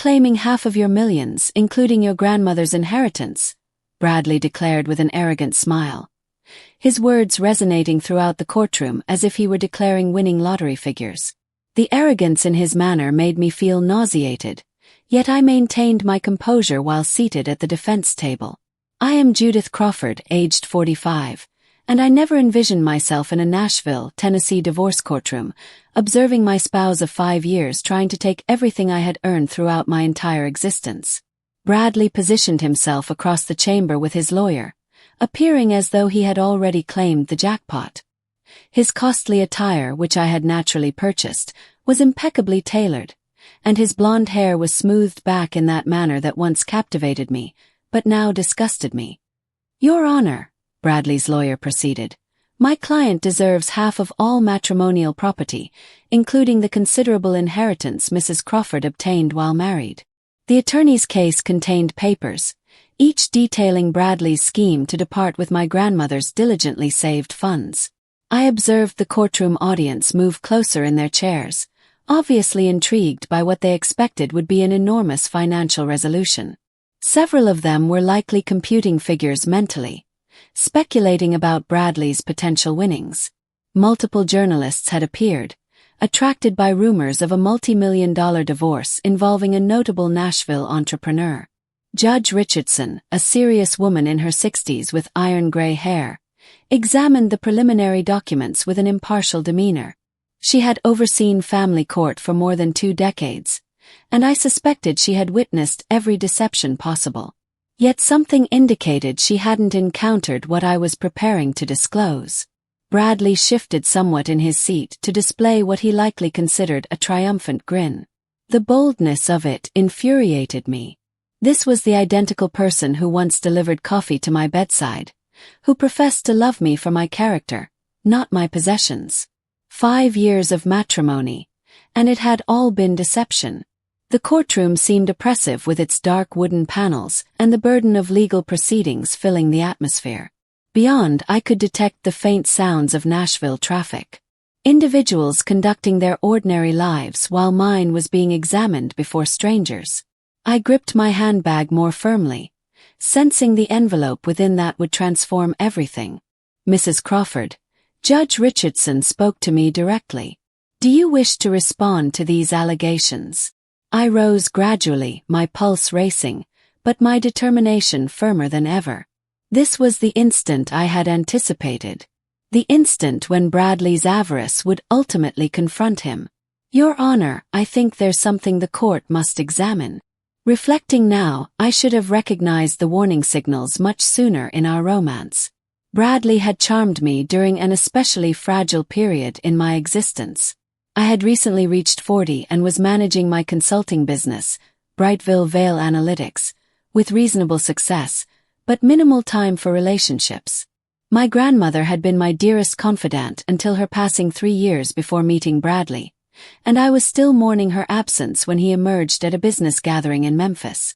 claiming half of your millions, including your grandmother's inheritance," Bradley declared with an arrogant smile, his words resonating throughout the courtroom as if he were declaring winning lottery figures. The arrogance in his manner made me feel nauseated, yet I maintained my composure while seated at the defense table. "I am Judith Crawford, aged 45, and I never envisioned myself in a Nashville, Tennessee divorce courtroom, observing my spouse of 5 years trying to take everything I had earned throughout my entire existence." Bradley positioned himself across the chamber with his lawyer, appearing as though he had already claimed the jackpot. His costly attire, which I had naturally purchased, was impeccably tailored, and his blonde hair was smoothed back in that manner that once captivated me, but now disgusted me. "Your Honor," Bradley's lawyer proceeded, "my client deserves half of all matrimonial property, including the considerable inheritance Mrs. Crawford obtained while married." The attorney's case contained papers, each detailing Bradley's scheme to depart with my grandmother's diligently saved funds. I observed the courtroom audience move closer in their chairs, obviously intrigued by what they expected would be an enormous financial resolution. Several of them were likely computing figures mentally, speculating about Bradley's potential winnings. Multiple journalists had appeared, attracted by rumors of a multi-million-dollar divorce involving a notable Nashville entrepreneur. Judge Richardson, a serious woman in her 60s with iron-gray hair, examined the preliminary documents with an impartial demeanor. She had overseen family court for more than 2 decades, and I suspected she had witnessed every deception possible. Yet something indicated she hadn't encountered what I was preparing to disclose. Bradley shifted somewhat in his seat to display what he likely considered a triumphant grin. The boldness of it infuriated me. This was the identical person who once delivered coffee to my bedside, who professed to love me for my character, not my possessions. 5 years of matrimony, and it had all been deception. The courtroom seemed oppressive with its dark wooden panels and the burden of legal proceedings filling the atmosphere. Beyond, I could detect the faint sounds of Nashville traffic. Individuals conducting their ordinary lives while mine was being examined before strangers. I gripped my handbag more firmly, sensing the envelope within that would transform everything. "Mrs. Crawford," Judge Richardson spoke to me directly. "Do you wish to respond to these allegations?" I rose gradually, my pulse racing, but my determination firmer than ever. This was the instant I had anticipated. The instant when Bradley's avarice would ultimately confront him. "Your Honor, I think there's something the court must examine." Reflecting now, I should have recognized the warning signals much sooner in our romance. Bradley had charmed me during an especially fragile period in my existence. I had recently reached 40 and was managing my consulting business, Brightville Vale Analytics, with reasonable success, but minimal time for relationships. My grandmother had been my dearest confidant until her passing 3 years before meeting Bradley, and I was still mourning her absence when he emerged at a business gathering in Memphis.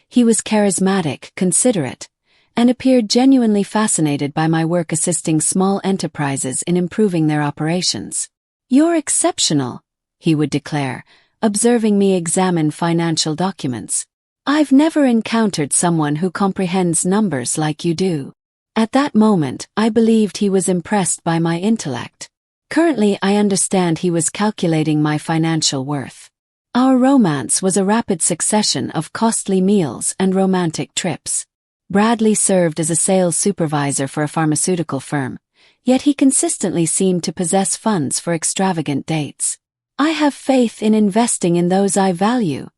He was charismatic, considerate, and appeared genuinely fascinated by my work assisting small enterprises in improving their operations. "You're exceptional," he would declare, observing me examine financial documents. "I've never encountered someone who comprehends numbers like you do." At that moment, I believed he was impressed by my intellect. Currently, I understand he was calculating my financial worth. Our romance was a rapid succession of costly meals and romantic trips. Bradley served as a sales supervisor for a pharmaceutical firm, yet he consistently seemed to possess funds for extravagant dates. "I have faith in investing in those I value,"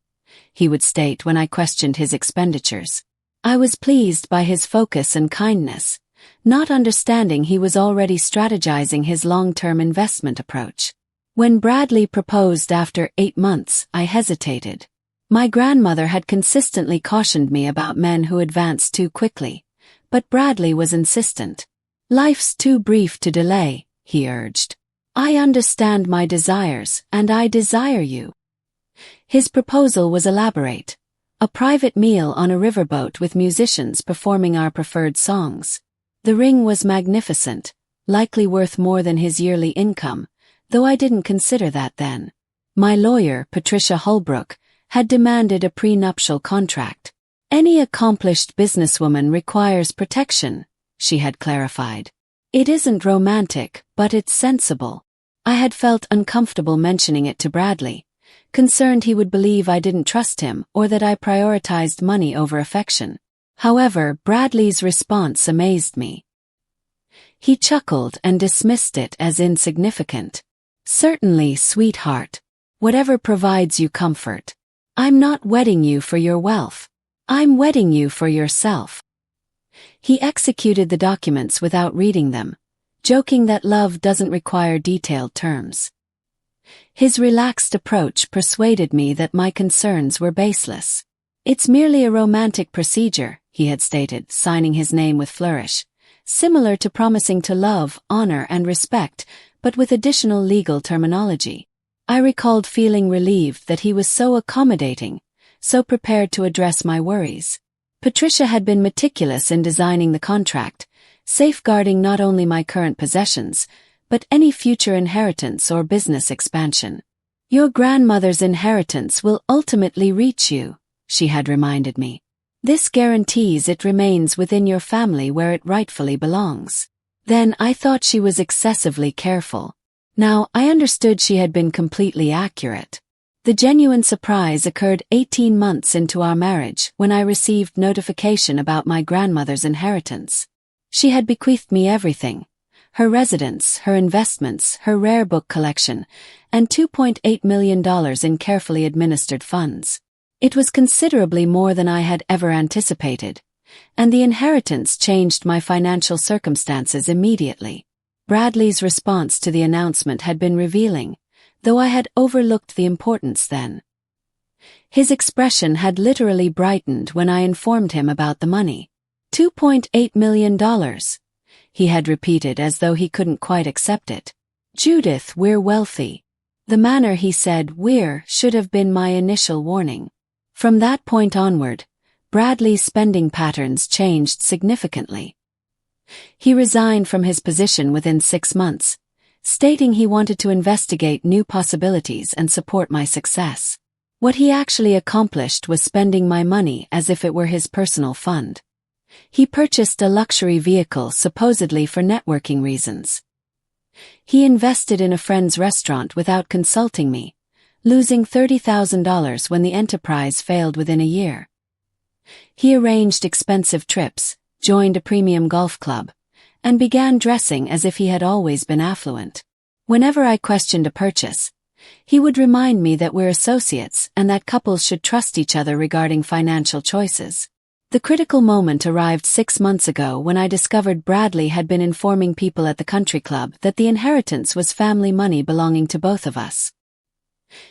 he would state when I questioned his expenditures. I was pleased by his focus and kindness, not understanding he was already strategizing his long-term investment approach. When Bradley proposed after 8 months, I hesitated. My grandmother had consistently cautioned me about men who advanced too quickly, but Bradley was insistent. "Life's too brief to delay," he urged. "I understand my desires, and I desire you." His proposal was elaborate. A private meal on a riverboat with musicians performing our preferred songs. The ring was magnificent, likely worth more than his yearly income, though I didn't consider that then. My lawyer, Patricia Holbrook, had demanded a prenuptial contract. "Any accomplished businesswoman requires protection," she had clarified. "It isn't romantic, but it's sensible." I had felt uncomfortable mentioning it to Bradley, concerned he would believe I didn't trust him or that I prioritized money over affection. However, Bradley's response amazed me. He chuckled and dismissed it as insignificant. "Certainly, sweetheart. Whatever provides you comfort. I'm not wedding you for your wealth. I'm wedding you for yourself." He executed the documents without reading them, joking that love doesn't require detailed terms. His relaxed approach persuaded me that my concerns were baseless. "It's merely a romantic procedure," he had stated, signing his name with flourish, "similar to promising to love, honor, and respect, but with additional legal terminology." I recalled feeling relieved that he was so accommodating, so prepared to address my worries. Patricia had been meticulous in designing the contract, safeguarding not only my current possessions, but any future inheritance or business expansion. "Your grandmother's inheritance will ultimately reach you," she had reminded me. "This guarantees it remains within your family where it rightfully belongs." Then I thought she was excessively careful. Now I understood she had been completely accurate. The genuine surprise occurred 18 months into our marriage when I received notification about my grandmother's inheritance. She had bequeathed me everything: her residence, her investments, her rare book collection, and $2.8 million in carefully administered funds. It was considerably more than I had ever anticipated, and the inheritance changed my financial circumstances immediately. Bradley's response to the announcement had been revealing, though I had overlooked the importance then. His expression had literally brightened when I informed him about the money. $2.8 million, he had repeated as though he couldn't quite accept it. "Judith, we're wealthy." The manner he said "we're" should have been my initial warning. From that point onward, Bradley's spending patterns changed significantly. He resigned from his position within 6 months, stating he wanted to investigate new possibilities and support my success. What he actually accomplished was spending my money as if it were his personal fund. He purchased a luxury vehicle supposedly for networking reasons. He invested in a friend's restaurant without consulting me, losing $30,000 when the enterprise failed within a year. He arranged expensive trips, joined a premium golf club, and began dressing as if he had always been affluent. Whenever I questioned a purchase, he would remind me that we're associates and that couples should trust each other regarding financial choices. The critical moment arrived 6 months ago when I discovered Bradley had been informing people at the country club that the inheritance was family money belonging to both of us.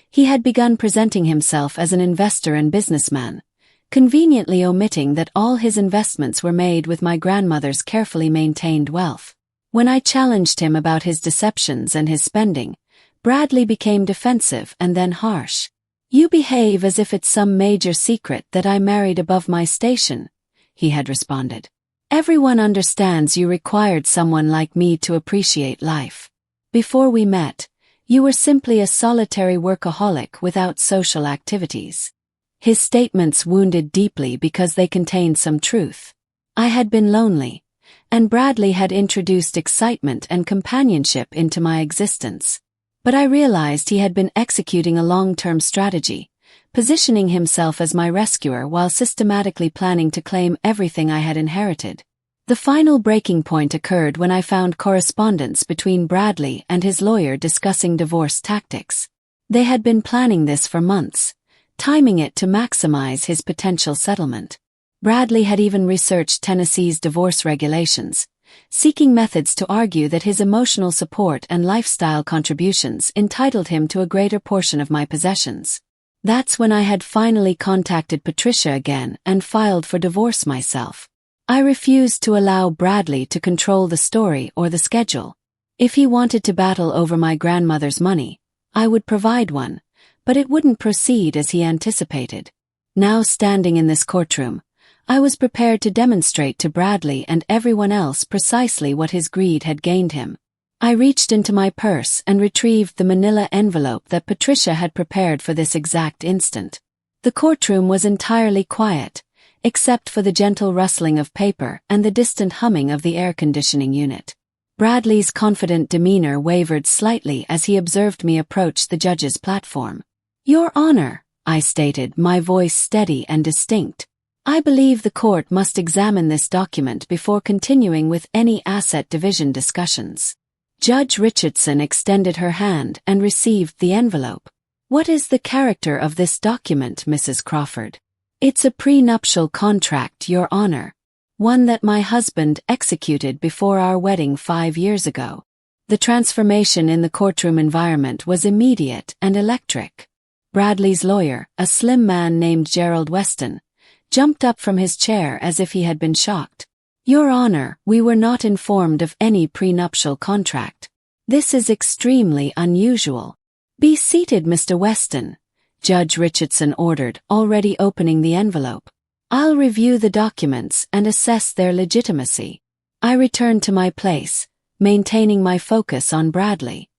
He had begun presenting himself as an investor and businessman, conveniently omitting that all his investments were made with my grandmother's carefully maintained wealth. When I challenged him about his deceptions and his spending, Bradley became defensive and then harsh. "You behave as if it's some major secret that I married above my station," he had responded. "Everyone understands you required someone like me to appreciate life. Before we met, you were simply a solitary workaholic without social activities." His statements wounded deeply because they contained some truth. I had been lonely, and Bradley had introduced excitement and companionship into my existence. But I realized he had been executing a long-term strategy, positioning himself as my rescuer while systematically planning to claim everything I had inherited. The final breaking point occurred when I found correspondence between Bradley and his lawyer discussing divorce tactics. They had been planning this for months, timing it to maximize his potential settlement. Bradley had even researched Tennessee's divorce regulations, seeking methods to argue that his emotional support and lifestyle contributions entitled him to a greater portion of my possessions. That's when I had finally contacted Patricia again and filed for divorce myself. I refused to allow Bradley to control the story or the schedule. If he wanted to battle over my grandmother's money, I would provide one, but it wouldn't proceed as he anticipated. Now standing in this courtroom, I was prepared to demonstrate to Bradley and everyone else precisely what his greed had gained him. I reached into my purse and retrieved the manila envelope that Patricia had prepared for this exact instant. The courtroom was entirely quiet, except for the gentle rustling of paper and the distant humming of the air conditioning unit. Bradley's confident demeanor wavered slightly as he observed me approach the judge's platform. "Your Honor," I stated, my voice steady and distinct, "I believe the court must examine this document before continuing with any asset division discussions." Judge Richardson extended her hand and received the envelope. "What is the character of this document, Mrs. Crawford?" "It's a prenuptial contract, Your Honor. One that my husband executed before our wedding 5 years ago." The transformation in the courtroom environment was immediate and electric. Bradley's lawyer, a slim man named Gerald Weston, jumped up from his chair as if he had been shocked. "Your Honor, we were not informed of any prenuptial contract. This is extremely unusual." "Be seated, Mr. Weston," Judge Richardson ordered, already opening the envelope. "I'll review the documents and assess their legitimacy." I returned to my place, maintaining my focus on Bradley.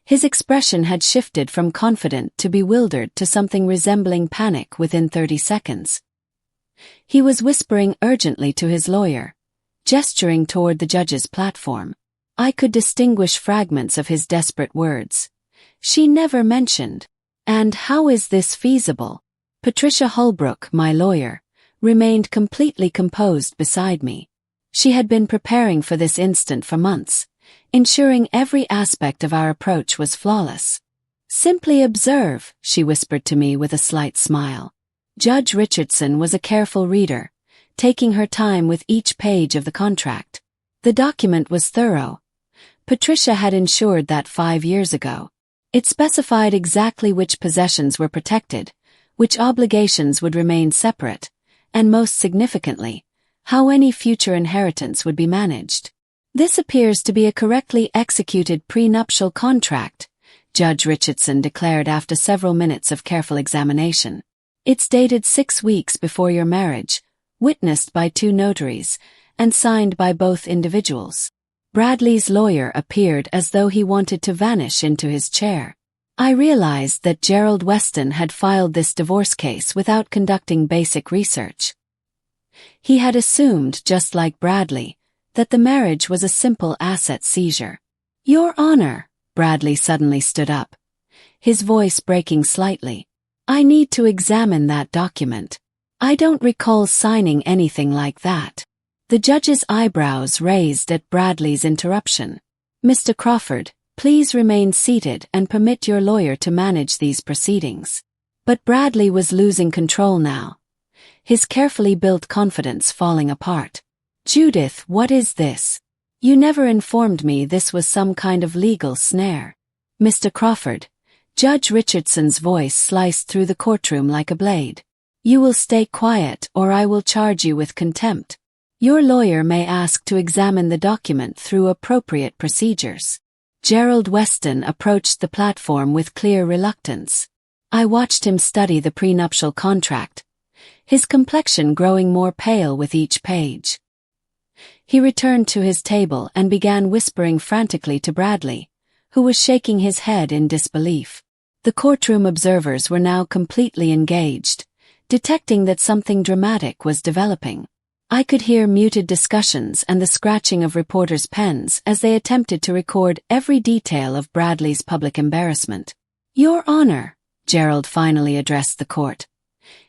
His expression had shifted from confident to bewildered to something resembling panic within 30 seconds. He was whispering urgently to his lawyer, gesturing toward the judge's platform. I could distinguish fragments of his desperate words. "She never mentioned. And how is this feasible?" Patricia Holbrook, my lawyer, remained completely composed beside me. She had been preparing for this instant for months, ensuring every aspect of our approach was flawless. "Simply observe," she whispered to me with a slight smile. Judge Richardson was a careful reader, taking her time with each page of the contract. The document was thorough. Patricia had ensured that 5 years ago. It specified exactly which possessions were protected, which obligations would remain separate, and most significantly, how any future inheritance would be managed. "This appears to be a correctly executed prenuptial contract," Judge Richardson declared after several minutes of careful examination. "It's dated 6 weeks before your marriage, witnessed by 2 notaries, and signed by both individuals." Bradley's lawyer appeared as though he wanted to vanish into his chair. I realized that Gerald Weston had filed this divorce case without conducting basic research. He had assumed, just like Bradley, that the marriage was a simple asset seizure. "Your Honor," Bradley suddenly stood up, his voice breaking slightly. "I need to examine that document. I don't recall signing anything like that." The judge's eyebrows raised at Bradley's interruption. "Mr. Crawford, please remain seated and permit your lawyer to manage these proceedings." But Bradley was losing control now, his carefully built confidence falling apart. "Judith, what is this? You never informed me this was some kind of legal snare." "Mr. Crawford," Judge Richardson's voice sliced through the courtroom like a blade. "You will stay quiet or I will charge you with contempt. Your lawyer may ask to examine the document through appropriate procedures." Gerald Weston approached the platform with clear reluctance. I watched him study the prenuptial contract, his complexion growing more pale with each page. He returned to his table and began whispering frantically to Bradley, who was shaking his head in disbelief. The courtroom observers were now completely engaged, detecting that something dramatic was developing. I could hear muted discussions and the scratching of reporters' pens as they attempted to record every detail of Bradley's public embarrassment. "Your Honor," Gerald finally addressed the court,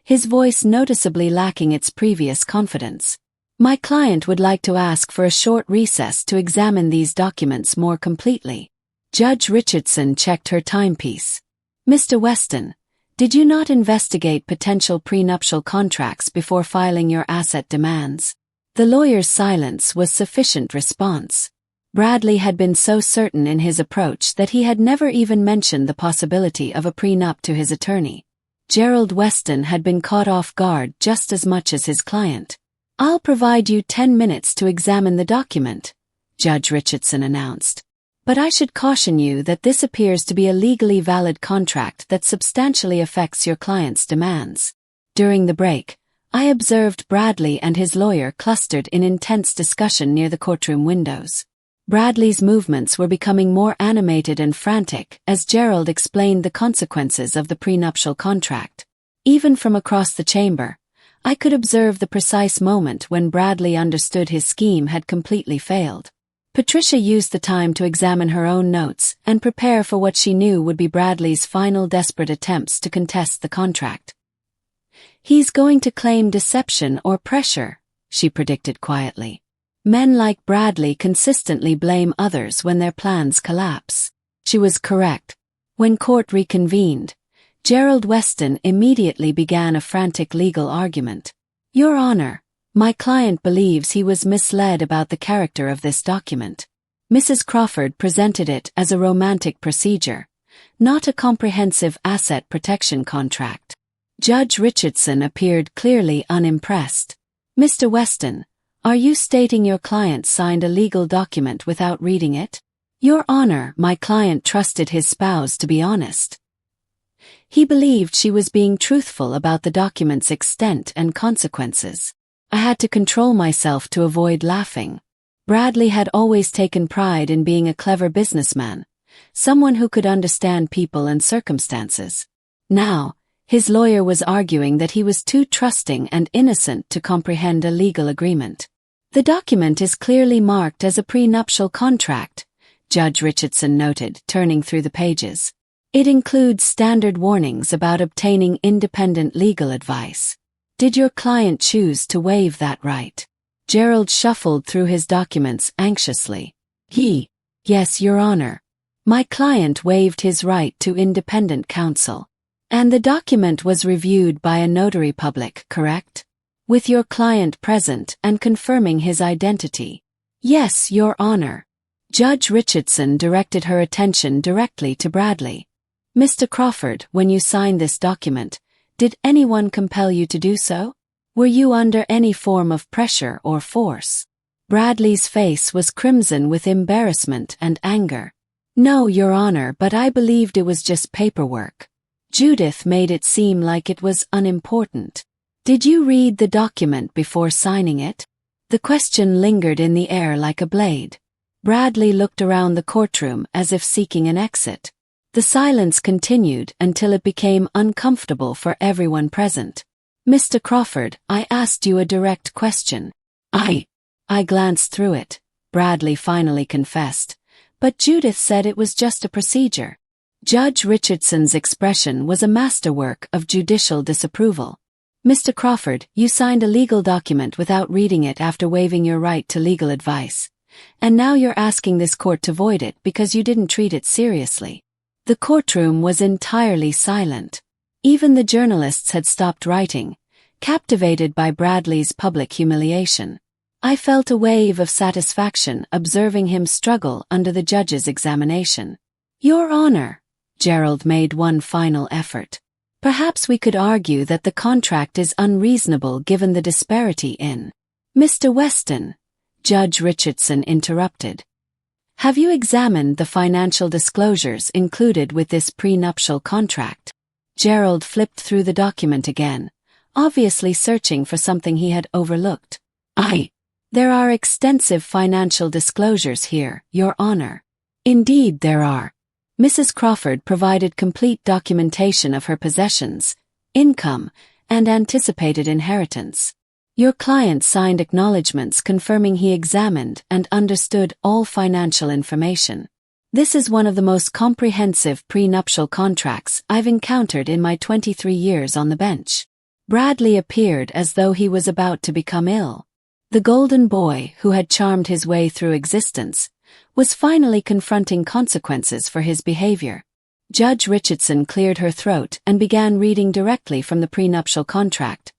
his voice noticeably lacking its previous confidence. "My client would like to ask for a short recess to examine these documents more completely." Judge Richardson checked her timepiece. "Mr. Weston, did you not investigate potential prenuptial contracts before filing your asset demands?" The lawyer's silence was sufficient response. Bradley had been so certain in his approach that he had never even mentioned the possibility of a prenup to his attorney. Gerald Weston had been caught off guard just as much as his client. "I'll provide you 10 minutes to examine the document," Judge Richardson announced. "But I should caution you that this appears to be a legally valid contract that substantially affects your client's demands." During the break, I observed Bradley and his lawyer clustered in intense discussion near the courtroom windows. Bradley's movements were becoming more animated and frantic as Gerald explained the consequences of the prenuptial contract. Even from across the chamber, I could observe the precise moment when Bradley understood his scheme had completely failed. Patricia used the time to examine her own notes and prepare for what she knew would be Bradley's final desperate attempts to contest the contract. "He's going to claim deception or pressure," she predicted quietly. "Men like Bradley consistently blame others when their plans collapse." She was correct. When court reconvened, Gerald Weston immediately began a frantic legal argument. "Your Honor, my client believes he was misled about the character of this document. Mrs. Crawford presented it as a romantic procedure, not a comprehensive asset protection contract." Judge Richardson appeared clearly unimpressed. "Mr. Weston, are you stating your client signed a legal document without reading it?" "Your Honor, my client trusted his spouse to be honest. He believed she was being truthful about the document's extent and consequences." I had to control myself to avoid laughing. Bradley had always taken pride in being a clever businessman, someone who could understand people and circumstances. Now, his lawyer was arguing that he was too trusting and innocent to comprehend a legal agreement. "The document is clearly marked as a prenuptial contract," Judge Richardson noted, turning through the pages. "It includes standard warnings about obtaining independent legal advice. Did your client choose to waive that right?" Gerald shuffled through his documents anxiously. "Yes, Your Honor. My client waived his right to independent counsel. And the document was reviewed by a notary public, correct? With your client present and confirming his identity." "Yes, Your Honor." Judge Richardson directed her attention directly to Bradley. "Mr. Crawford, when you signed this document, did anyone compel you to do so? Were you under any form of pressure or force?" Bradley's face was crimson with embarrassment and anger. "No, Your Honor, but I believed it was just paperwork. Judith made it seem like it was unimportant." "Did you read the document before signing it?" The question lingered in the air like a blade. Bradley looked around the courtroom as if seeking an exit. The silence continued until it became uncomfortable for everyone present. "Mr. Crawford, I asked you a direct question." I glanced through it," Bradley finally confessed, "but Judith said it was just a procedure." Judge Richardson's expression was a masterwork of judicial disapproval. "Mr. Crawford, you signed a legal document without reading it after waiving your right to legal advice. And now you're asking this court to void it because you didn't treat it seriously." The courtroom was entirely silent. Even the journalists had stopped writing, captivated by Bradley's public humiliation. I felt a wave of satisfaction observing him struggle under the judge's examination. "Your Honor," Gerald made one final effort. "Perhaps we could argue that the contract is unreasonable given the disparity in—" "Mr. Weston," Judge Richardson interrupted. "Have you examined the financial disclosures included with this prenuptial contract?" Gerald flipped through the document again, obviously searching for something he had overlooked. "There are extensive financial disclosures here, Your Honor." "Indeed there are." Mrs. Crawford provided complete documentation of her possessions, income, and anticipated inheritance. Your client signed acknowledgments confirming he examined and understood all financial information. This is one of the most comprehensive prenuptial contracts I've encountered in my 23 years on the bench. Bradley appeared as though he was about to become ill. The golden boy who had charmed his way through existence was finally confronting consequences for his behavior. Judge Richardson cleared her throat and began reading directly from the prenuptial contract,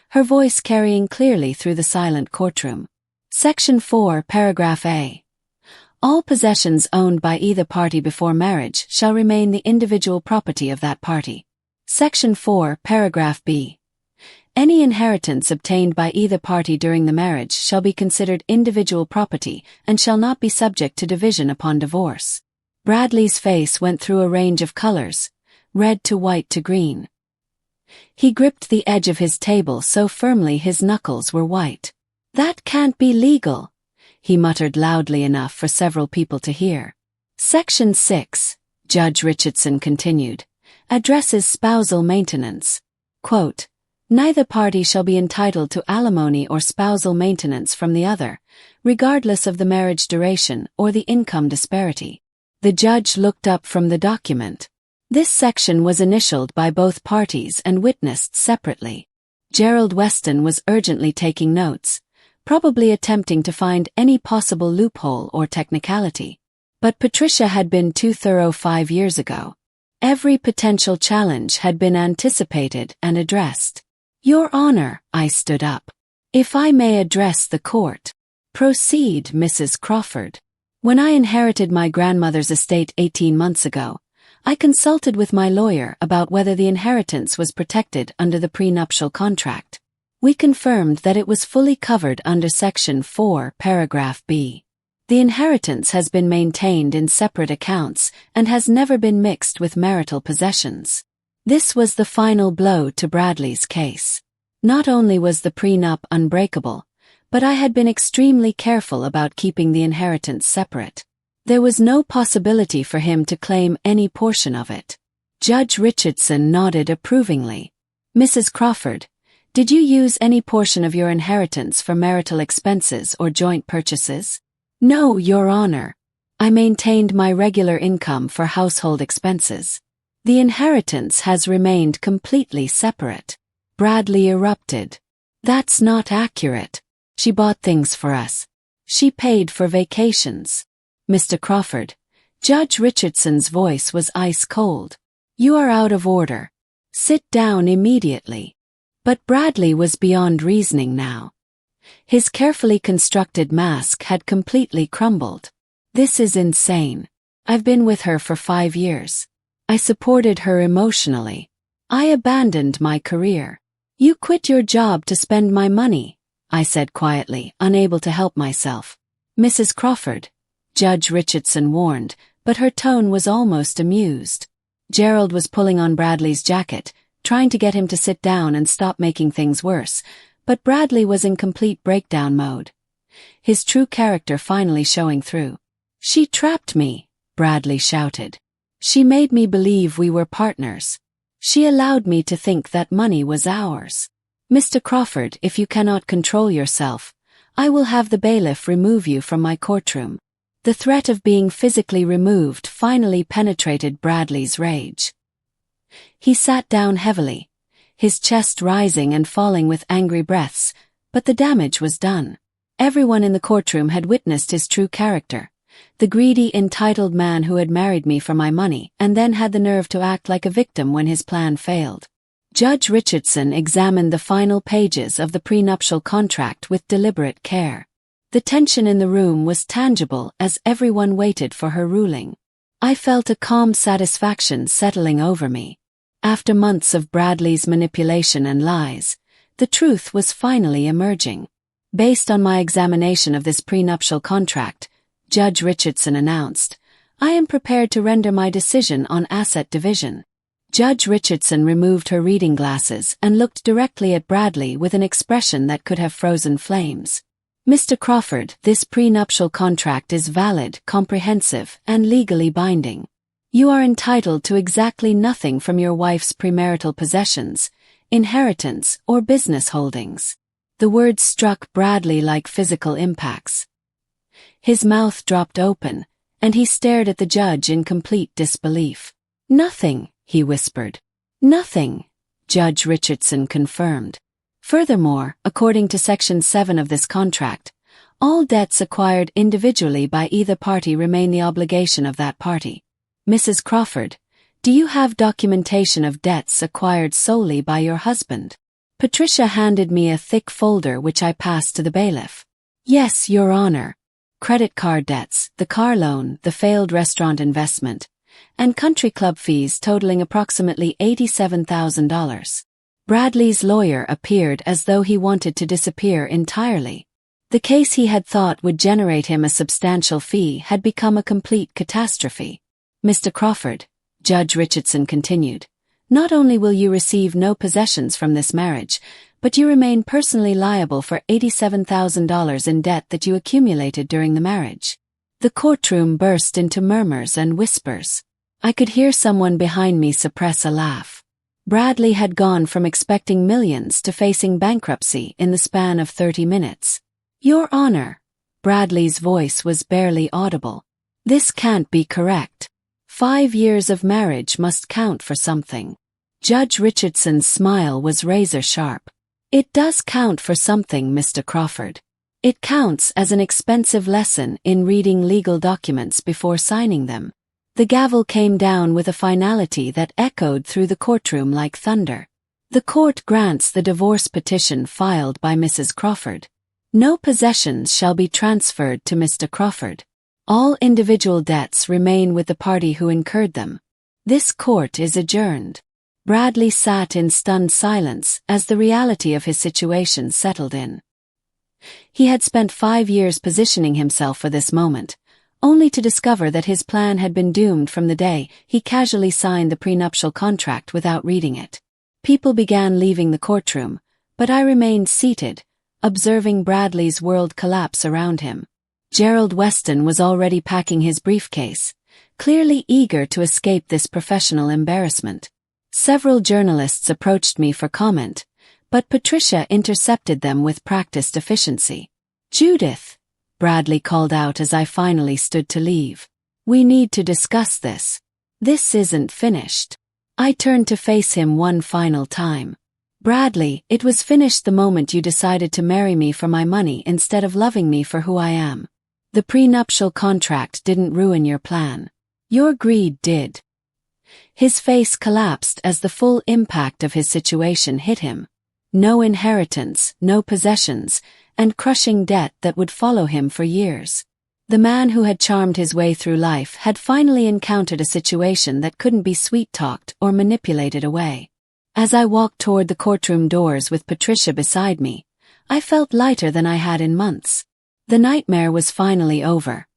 her voice carrying clearly through the silent courtroom. Section 4, Paragraph A. All possessions owned by either party before marriage shall remain the individual property of that party. Section 4, Paragraph B. Any inheritance obtained by either party during the marriage shall be considered individual property and shall not be subject to division upon divorce. Bradley's face went through a range of colors, red to white to green. He gripped the edge of his table so firmly his knuckles were white. "That can't be legal," he muttered loudly enough for several people to hear. Section 6, Judge Richardson continued, addresses spousal maintenance. Quote, "Neither party shall be entitled to alimony or spousal maintenance from the other, regardless of the marriage duration or the income disparity." The judge looked up from the document. This section was initialed by both parties and witnessed separately. Gerald Weston was urgently taking notes, probably attempting to find any possible loophole or technicality. But Patricia had been too thorough 5 years ago. Every potential challenge had been anticipated and addressed. "Your Honor," I stood up. "If I may address the court." "Proceed, Mrs. Crawford." "When I inherited my grandmother's estate 18 months ago, I consulted with my lawyer about whether the inheritance was protected under the prenuptial contract. We confirmed that it was fully covered under Section 4, Paragraph B. The inheritance has been maintained in separate accounts and has never been mixed with marital possessions. This was the final blow to Bradley's case. Not only was the prenup unbreakable, but I had been extremely careful about keeping the inheritance separate. There was no possibility for him to claim any portion of it. Judge Richardson nodded approvingly. "Mrs. Crawford, did you use any portion of your inheritance for marital expenses or joint purchases?" "No, Your Honor. I maintained my regular income for household expenses. The inheritance has remained completely separate." Bradley erupted. "That's not accurate. She bought things for us. She paid for vacations." "Mr. Crawford," Judge Richardson's voice was ice cold. "You are out of order. Sit down immediately." But Bradley was beyond reasoning now. His carefully constructed mask had completely crumbled. "This is insane. I've been with her for 5 years. I supported her emotionally. I abandoned my career. You quit your job to spend my money," I said quietly, unable to help myself. "Mrs. Crawford," Judge Richardson warned, but her tone was almost amused. Gerald was pulling on Bradley's jacket, trying to get him to sit down and stop making things worse, but Bradley was in complete breakdown mode. His true character finally showing through. "She trapped me," Bradley shouted. "She made me believe we were partners. She allowed me to think that money was ours. Mr. Crawford, if you cannot control yourself, I will have the bailiff remove you from my courtroom." The threat of being physically removed finally penetrated Bradley's rage. He sat down heavily, his chest rising and falling with angry breaths, but the damage was done. Everyone in the courtroom had witnessed his true character. The greedy, entitled man who had married me for my money and then had the nerve to act like a victim when his plan failed. Judge Richardson examined the final pages of the prenuptial contract with deliberate care. The tension in the room was tangible as everyone waited for her ruling. I felt a calm satisfaction settling over me. After months of Bradley's manipulation and lies, the truth was finally emerging. Based on my examination of this prenuptial contract, Judge Richardson announced, "I am prepared to render my decision on asset division." Judge Richardson removed her reading glasses and looked directly at Bradley with an expression that could have frozen flames. "Mr. Crawford, this prenuptial contract is valid, comprehensive, and legally binding. You are entitled to exactly nothing from your wife's premarital possessions, inheritance, or business holdings." The words struck Bradley like physical impacts. His mouth dropped open, and he stared at the judge in complete disbelief. "Nothing," he whispered. "Nothing," Judge Richardson confirmed. Furthermore, according to Section 7 of this contract, all debts acquired individually by either party remain the obligation of that party. "Mrs. Crawford, do you have documentation of debts acquired solely by your husband?" Patricia handed me a thick folder which I passed to the bailiff. "Yes, Your Honor. Credit card debts, the car loan, the failed restaurant investment, and country club fees totaling approximately $87,000. Bradley's lawyer appeared as though he wanted to disappear entirely. The case he had thought would generate him a substantial fee had become a complete catastrophe. "Mr. Crawford," Judge Richardson continued, "not only will you receive no possessions from this marriage, but you remain personally liable for $87,000 in debt that you accumulated during the marriage." The courtroom burst into murmurs and whispers. I could hear someone behind me suppress a laugh. Bradley had gone from expecting millions to facing bankruptcy in the span of 30 minutes. "Your Honor," Bradley's voice was barely audible. "This can't be correct. 5 years of marriage must count for something." Judge Richardson's smile was razor-sharp. "It does count for something, Mr. Crawford. It counts as an expensive lesson in reading legal documents before signing them." The gavel came down with a finality that echoed through the courtroom like thunder. "The court grants the divorce petition filed by Mrs. Crawford. No possessions shall be transferred to Mr. Crawford. All individual debts remain with the party who incurred them. This court is adjourned." Bradley sat in stunned silence as the reality of his situation settled in. He had spent 5 years positioning himself for this moment, only to discover that his plan had been doomed from the day he casually signed the prenuptial contract without reading it. People began leaving the courtroom, but I remained seated, observing Bradley's world collapse around him. Gerald Weston was already packing his briefcase, clearly eager to escape this professional embarrassment. Several journalists approached me for comment, but Patricia intercepted them with practiced efficiency. "Judith," Bradley called out as I finally stood to leave. "We need to discuss this. This isn't finished." I turned to face him one final time. "Bradley, it was finished the moment you decided to marry me for my money instead of loving me for who I am. The prenuptial contract didn't ruin your plan. Your greed did." His face collapsed as the full impact of his situation hit him. No inheritance, no possessions, and crushing debt that would follow him for years. The man who had charmed his way through life had finally encountered a situation that couldn't be sweet-talked or manipulated away. As I walked toward the courtroom doors with Patricia beside me, I felt lighter than I had in months. The nightmare was finally over,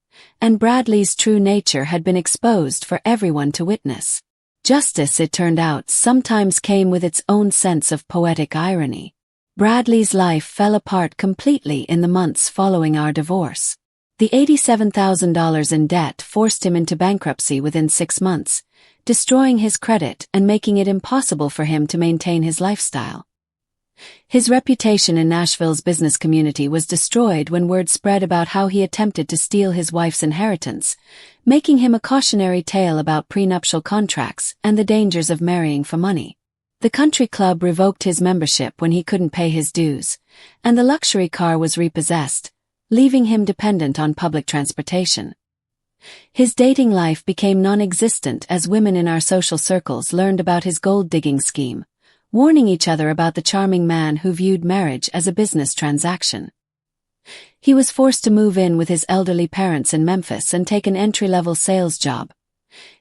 and Bradley's true nature had been exposed for everyone to witness. Justice, it turned out, sometimes came with its own sense of poetic irony. Bradley's life fell apart completely in the months following our divorce. The $87,000 in debt forced him into bankruptcy within 6 months, destroying his credit and making it impossible for him to maintain his lifestyle. His reputation in Nashville's business community was destroyed when word spread about how he attempted to steal his wife's inheritance, making him a cautionary tale about prenuptial contracts and the dangers of marrying for money. The country club revoked his membership when he couldn't pay his dues, and the luxury car was repossessed, leaving him dependent on public transportation. His dating life became non-existent as women in our social circles learned about his gold-digging scheme, warning each other about the charming man who viewed marriage as a business transaction. He was forced to move in with his elderly parents in Memphis and take an entry-level sales job.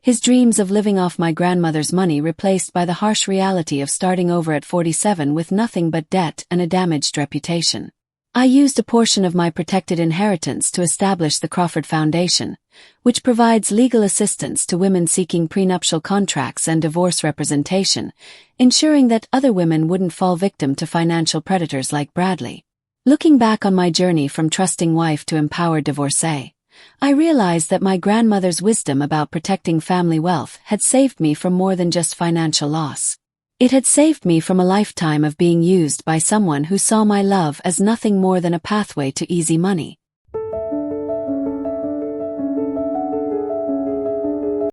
His dreams of living off my grandmother's money replaced by the harsh reality of starting over at 47 with nothing but debt and a damaged reputation. I used a portion of my protected inheritance to establish the Crawford Foundation, which provides legal assistance to women seeking prenuptial contracts and divorce representation, ensuring that other women wouldn't fall victim to financial predators like Bradley. Looking back on my journey from trusting wife to empowered divorcee, I realized that my grandmother's wisdom about protecting family wealth had saved me from more than just financial loss. It had saved me from a lifetime of being used by someone who saw my love as nothing more than a pathway to easy money.